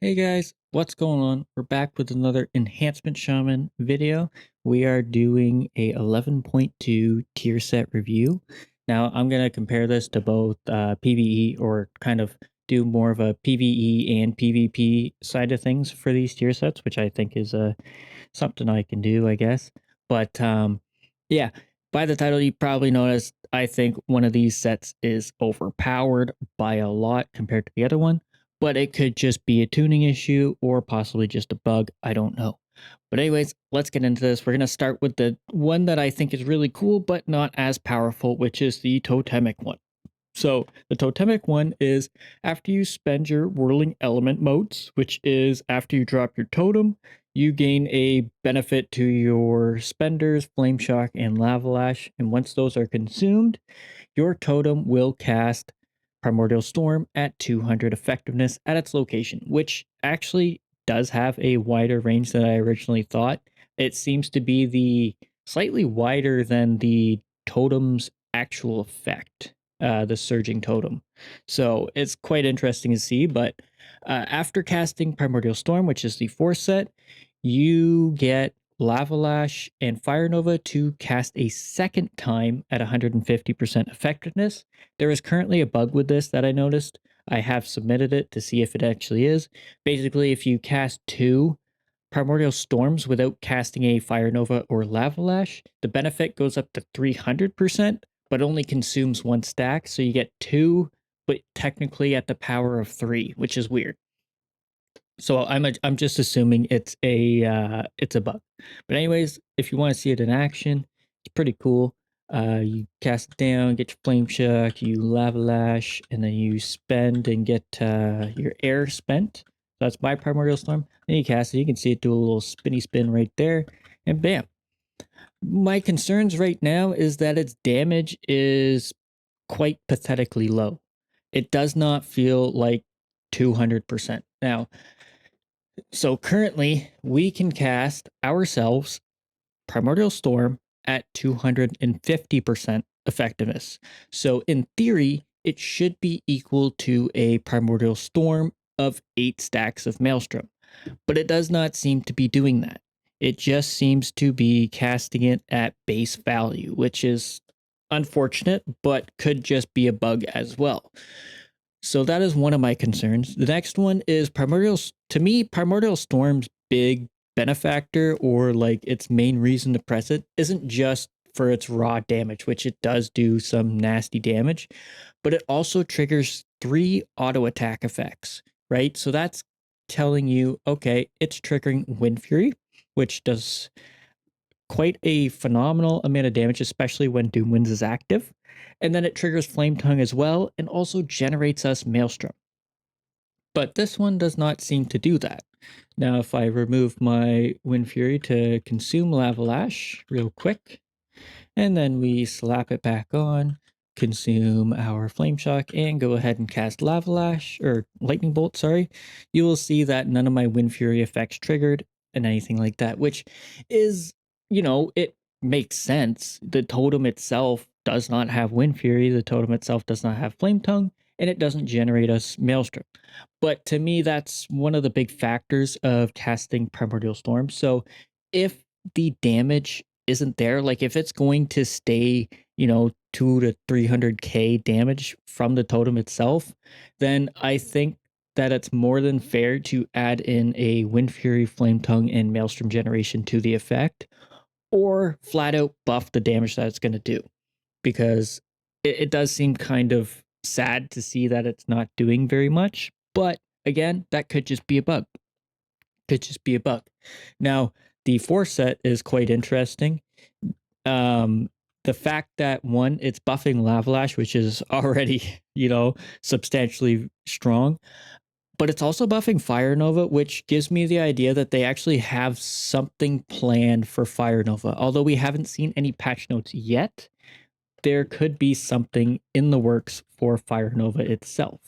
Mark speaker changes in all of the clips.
Speaker 1: Hey guys, what's going on? We're back with another enhancement shaman video. We are doing a 11.2 tier set review. Now I'm going to compare this to both PvE, or kind of do more of a PvE and PvP side of things for these tier sets, which I think is something I can do, I guess. But yeah, by the title, you probably noticed I think one of these sets is overpowered by a lot compared to the other one, but it could just be a tuning issue or possibly just a bug. I don't know. But anyways, let's get into this. We're going to start with the one that I think is really cool, but not as powerful, which is the totemic one. So the totemic one is after you spend your whirling element motes, which is after you drop your totem, you gain a benefit to your spenders, flame shock, and lavalash. And once those are consumed, your totem will cast Primordial Storm at 200 effectiveness at its location, which actually does have a wider range than I originally thought. It seems to be the slightly wider than the totem's actual effect, the surging totem. So it's quite interesting to see. But after casting Primordial Storm, which is the fourth set, you get Lavalash and Fire Nova to cast a second time at 150% effectiveness. There is currently a bug with this that I noticed. I have submitted it to see if it actually is. Basically, if you cast two Primordial Storms without casting a Fire Nova or Lavalash, the benefit goes up to 300%, but only consumes one stack. So you get two, but technically at the power of three, which is weird. So I'm just assuming it's a bug. But anyways, if you want to see it in action, it's pretty cool. You cast it down, get your flame shock, you lavalash, and then you spend and get your air spent. So that's my primordial storm. Then you cast it. You can see it do a little spinny spin right there, and bam. My concerns right now is that its damage is quite pathetically low. It does not feel like 200%. Now, so currently, we can cast ourselves Primordial Storm at 250% effectiveness. So in theory, it should be equal to a Primordial Storm of 8 stacks of Maelstrom. But it does not seem to be doing that. It just seems to be casting it at base value, which is unfortunate, but could just be a bug as well. So that is one of my concerns. The next one is to me, Primordial Storm's big benefactor, or like its main reason to press it, isn't just for its raw damage, which it does do some nasty damage, but it also triggers 3 auto attack effects, right? So that's telling you, okay, it's triggering Wind Fury, which does quite a phenomenal amount of damage, especially when Doom Winds is active. And then it triggers Flame Tongue as well, and also generates us Maelstrom. But this one does not seem to do that. Now, if I remove my Wind Fury to consume Lavalash real quick, and then we slap it back on, consume our Flame Shock, and go ahead and cast Lavalash, or Lightning Bolt, sorry, you will see that none of my Wind Fury effects triggered and anything like that, which is, it makes sense. The totem itself does not have Wind Fury, the totem itself does not have Flame Tongue, and it doesn't generate us Maelstrom. But to me, that's one of the big factors of casting Primordial Storm. So if the damage isn't there, like if it's going to stay, 2 to 300k damage from the totem itself, then I think that it's more than fair to add in a Wind Fury, Flame Tongue, and Maelstrom generation to the effect, or flat out buff the damage that it's going to do. Because it does seem kind of sad to see that it's not doing very much. But again, that could just be a bug. Could just be a bug. Now, the 4 set is quite interesting. The fact that one, it's buffing Lavalash, which is already, substantially strong, but it's also buffing Fire Nova, which gives me the idea that they actually have something planned for Fire Nova. Although we haven't seen any patch notes yet, there could be something in the works for Fire Nova itself,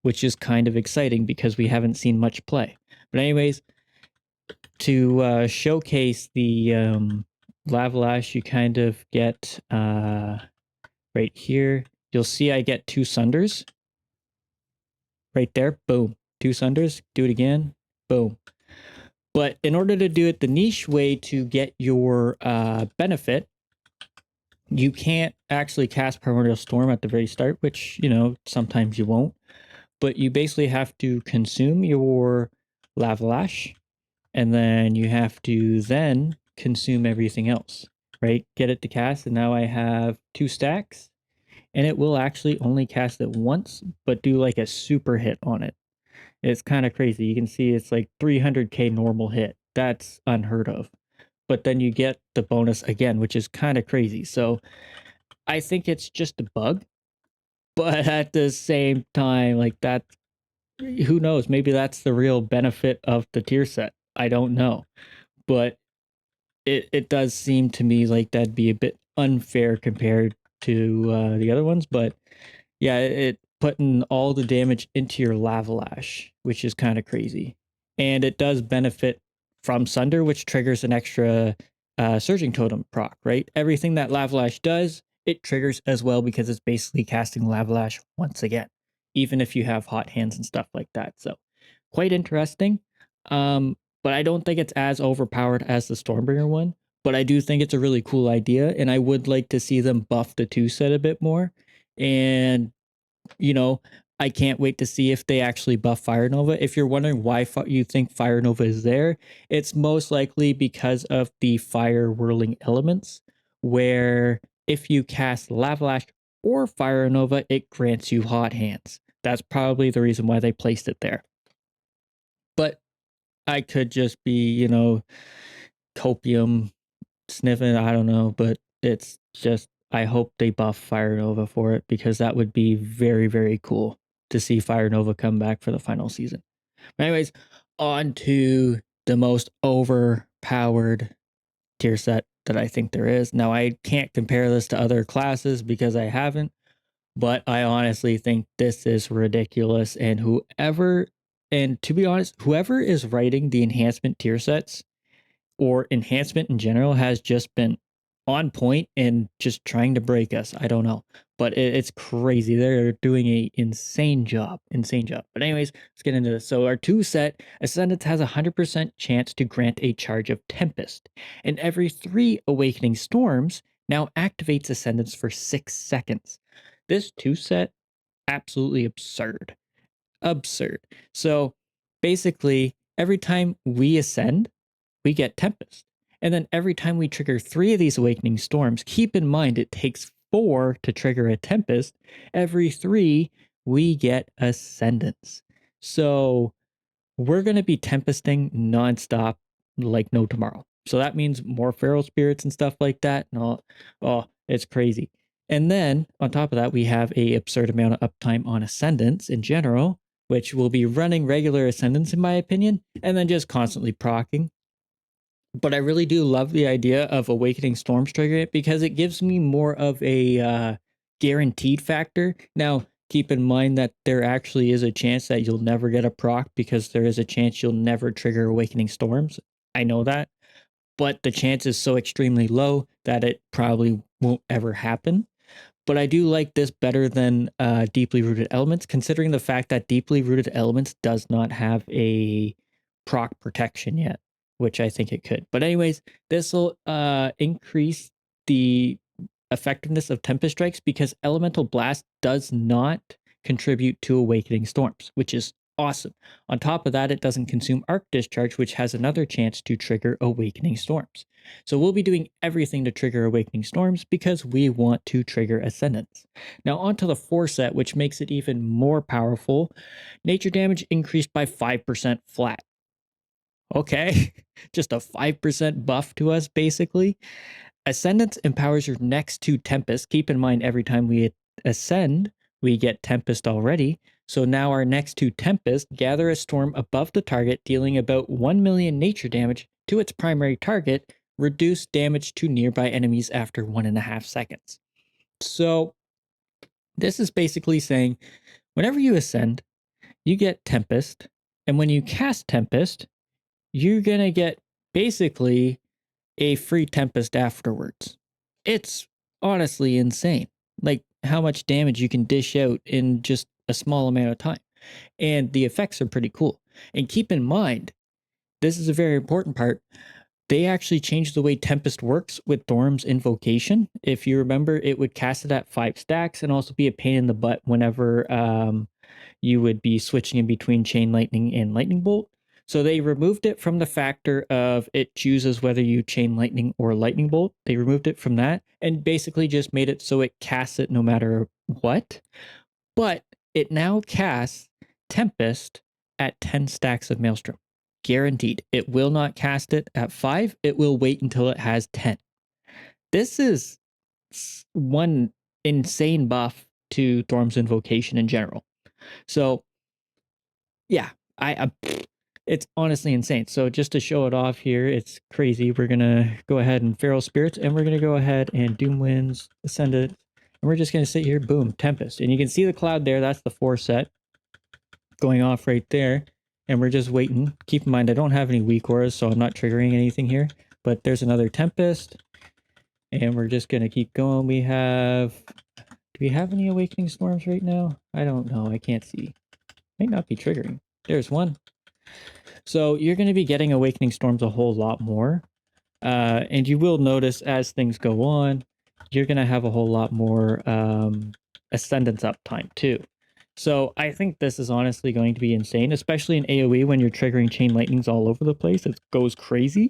Speaker 1: which is kind of exciting because we haven't seen much play. But anyways, to showcase the Lavalash, you kind of get right here. You'll see I get 2 Sunders right there. Boom. 2 Sunders, do it again, boom. But in order to do it the niche way to get your benefit, you can't actually cast Primordial Storm at the very start, which, you know, sometimes you won't. But you basically have to consume your lavalash, and then you have to then consume everything else, right? Get it to cast, and now I have 2 stacks, and it will actually only cast it once, but do like a super hit on it. It's kind of crazy. You can see it's like 300k normal hit. That's unheard of. But then you get the bonus again, which is kind of crazy. So I think it's just a bug, but at the same time, like that, who knows? Maybe that's the real benefit of the tier set. I don't know, but it does seem to me like that'd be a bit unfair compared to the other ones. But yeah, it putting all the damage into your lavalash, which is kind of crazy, and it does benefit from Sunder, which triggers an extra Surging Totem proc. Right, everything that lavalash does, it triggers as well because it's basically casting lavalash once again, even if you have hot hands and stuff like that. So quite interesting. But I don't think it's as overpowered as the Stormbringer one. But I do think it's a really cool idea, and I would like to see them buff the 2 set a bit more. And you know, I can't wait to see if they actually buff Fire Nova. If you're wondering why you think Fire Nova is there, it's most likely because of the fire whirling elements, where if you cast Lavalash or Fire Nova, it grants you hot hands. That's probably the reason why they placed it there. But I could just be, you know, copium sniffing, I don't know, but it's just I hope they buff Fire Nova for it, because that would be very, very cool to see Fire Nova come back for the final season. But anyways, on to the most overpowered tier set that I think there is. Now, I can't compare this to other classes because I haven't, but I honestly think this is ridiculous. And to be honest, whoever is writing the enhancement tier sets or enhancement in general has just been on point and just trying to break us. I don't know, but it's crazy. They're doing a insane job. But anyways, let's get into this. So our 2 set, Ascendance has a 100% chance to grant a charge of Tempest, and every 3 Awakening Storms now activates Ascendance for 6 seconds. This 2 set, absolutely absurd. So basically, every time we ascend, we get Tempest. And then every time we trigger 3 of these Awakening Storms, keep in mind it takes 4 to trigger a Tempest. Every 3, we get Ascendance. So we're going to be tempesting nonstop like no tomorrow. So that means more feral spirits and stuff like that. And it's crazy. And then on top of that, we have a absurd amount of uptime on Ascendance in general, which will be running regular Ascendance in my opinion, and then just constantly procking. But I really do love the idea of Awakening Storms triggering it, because it gives me more of a guaranteed factor. Now, keep in mind that there actually is a chance that you'll never get a proc, because there is a chance you'll never trigger Awakening Storms. I know that. But the chance is so extremely low that it probably won't ever happen. But I do like this better than Deeply Rooted Elements, considering the fact that Deeply Rooted Elements does not have a proc protection yet, which I think it could. But anyways, this will increase the effectiveness of Tempest Strikes, because Elemental Blast does not contribute to Awakening Storms, which is awesome. On top of that, it doesn't consume Arc Discharge, which has another chance to trigger Awakening Storms. So we'll be doing everything to trigger Awakening Storms because we want to trigger Ascendance. Now onto the Foret, which makes it even more powerful. Nature damage increased by 5% flat. Okay, just a 5% buff to us, basically. Ascendance empowers your next 2 Tempest. Keep in mind, every time we ascend, we get Tempest already. So now our next 2 Tempest gather a storm above the target, dealing about 1 million nature damage to its primary target, reduce damage to nearby enemies after 1.5 seconds. So this is basically saying, whenever you ascend, you get Tempest, and when you cast Tempest, you're going to get basically a free Tempest afterwards. It's honestly insane, like how much damage you can dish out in just a small amount of time. And the effects are pretty cool. And keep in mind, this is a very important part. They actually changed the way Tempest works with Thorm's Invocation. If you remember, it would cast it at 5 stacks and also be a pain in the butt whenever you would be switching in between Chain Lightning and Lightning Bolt. So they removed it from the factor of it chooses whether you Chain Lightning or Lightning Bolt. They removed it from that and basically just made it so it casts it no matter what. But it now casts Tempest at 10 stacks of Maelstrom. Guaranteed. It will not cast it at 5. It will wait until it has 10. This is one insane buff to Thorm's Invocation in general. So, yeah, it's honestly insane. So just to show it off here, it's crazy. We're going to go ahead and Feral Spirits, and we're going to go ahead and Doom Winds, Ascendance, and we're just going to sit here, boom, Tempest. And you can see the cloud there. That's the Foret going off right there. And we're just waiting. Keep in mind, I don't have any weak auras, so I'm not triggering anything here. But there's another Tempest. And we're just going to keep going. We have... Do we have any Awakening Storms right now? I don't know. I can't see. Might not be triggering. There's one. So you're going to be getting Awakening Storms a whole lot more. And you will notice as things go on, you're going to have a whole lot more Ascendance uptime too. So I think this is honestly going to be insane, especially in AoE when you're triggering Chain Lightnings all over the place. It goes crazy.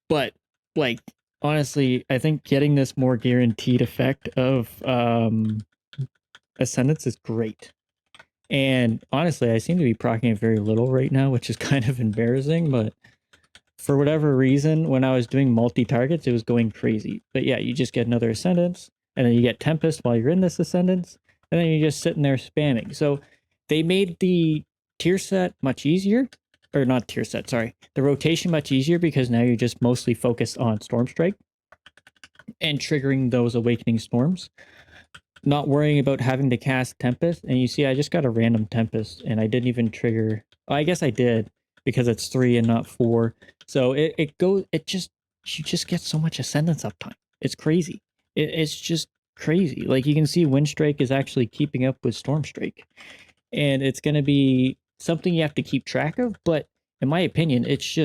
Speaker 1: But, like, honestly, I think getting this more guaranteed effect of Ascendance is great. And honestly, I seem to be proccing it very little right now, which is kind of embarrassing, but for whatever reason, when I was doing multi-targets, it was going crazy. But yeah, you just get another Ascendance, and then you get Tempest while you're in this Ascendance, and then you're just sitting there spamming. So they made the tier set much easier, or not tier set, sorry, the rotation much easier because now you're just mostly focused on Storm Strike and triggering those Awakening Storms. Not worrying about having to cast Tempest. And you see, I just got a random Tempest and I didn't even trigger. Oh, I guess I did because it's 3 and not 4. So you just get so much Ascendance uptime. It's crazy. It's just crazy. Like you can see Windstrike is actually keeping up with Stormstrike. And it's going to be something you have to keep track of. But in my opinion, it's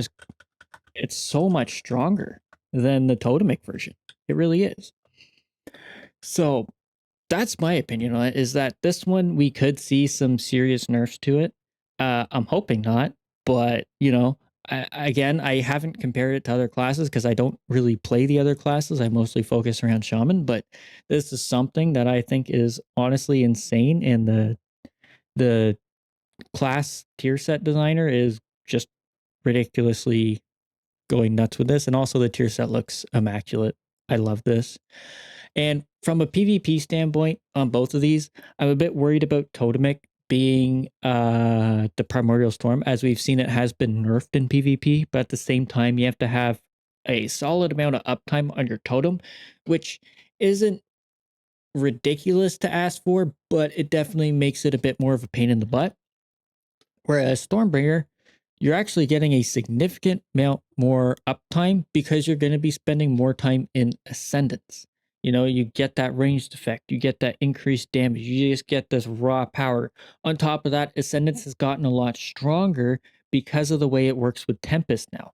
Speaker 1: so much stronger than the Totemic version. It really is. So that's my opinion on it, is that this one we could see some serious nerfs to it. I'm hoping not, but I haven't compared it to other classes because I don't really play the other classes. I mostly focus around shaman, but this is something that I think is honestly insane, and the class tier set designer is just ridiculously going nuts with this, and also the tier set looks immaculate. I love this. And from a PvP standpoint on both of these, I'm a bit worried about Totemic being the Primordial Storm. As we've seen, it has been nerfed in PvP, but at the same time, you have to have a solid amount of uptime on your Totem, which isn't ridiculous to ask for, but it definitely makes it a bit more of a pain in the butt. Whereas Stormbringer, you're actually getting a significant amount more uptime because you're going to be spending more time in Ascendance. You get that ranged effect, you get that increased damage, you just get this raw power. On top of that, Ascendance has gotten a lot stronger because of the way it works with Tempest now,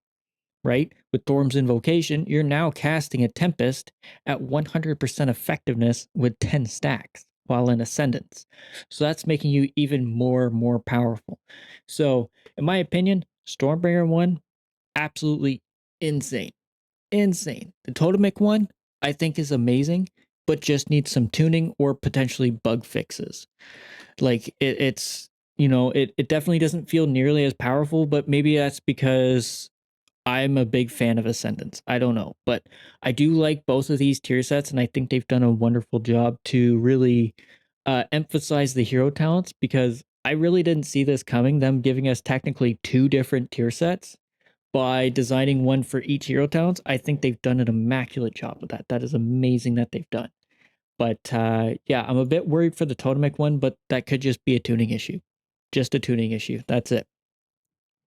Speaker 1: right? With Thorm's Invocation, you're now casting a Tempest at 100% effectiveness with 10 stacks while in Ascendance. So that's making you even more powerful. So, in my opinion, Stormbringer 1, absolutely insane. Insane. The Totemic one, I think is amazing, but just needs some tuning or potentially bug fixes. Like it definitely doesn't feel nearly as powerful, but maybe that's because I'm a big fan of Ascendance. I don't know, but I do like both of these tier sets, and I think they've done a wonderful job to really emphasize the hero talents, because I really didn't see this coming, them giving us technically 2 different tier sets by designing one for each hero talents. I think they've done an immaculate job with that. That is amazing that they've done. But yeah, I'm a bit worried for the Totemic one, but that could just be a tuning issue. Just a tuning issue. That's it.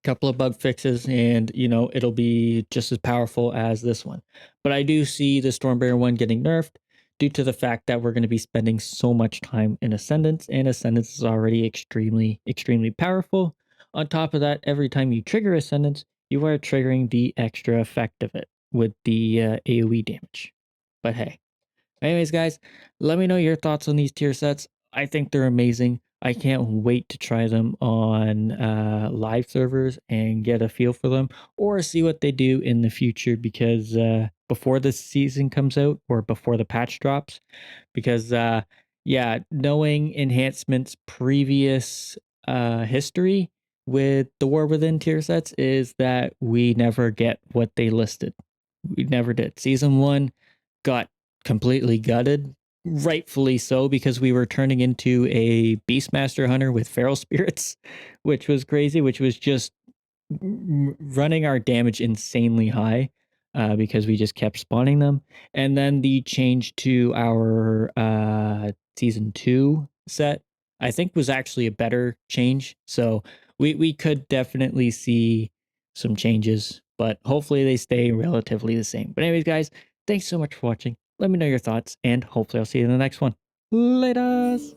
Speaker 1: Couple of bug fixes, and it'll be just as powerful as this one. But I do see the Stormbearer one getting nerfed due to the fact that we're going to be spending so much time in Ascendance, and Ascendance is already extremely powerful. On top of that, every time you trigger Ascendance, you are triggering the extra effect of it with the AoE damage. But hey, anyways, guys, let me know your thoughts on these tier sets. I think they're amazing. I can't wait to try them on live servers and get a feel for them, or see what they do in the future, because before the season comes out or before the patch drops, because yeah, knowing enhancement's previous history with the War Within tier sets is that we never get what they listed. We never did. Season 1 got completely gutted, rightfully so, because we were turning into a Beastmaster hunter with feral spirits, which was crazy, which was just running our damage insanely high, because we just kept spawning them. And then the change to our season 2 set, I think, was actually a better change. So we could definitely see some changes, but hopefully they stay relatively the same. But anyways, guys, thanks so much for watching. Let me know your thoughts, and hopefully I'll see you in the next one. Laters!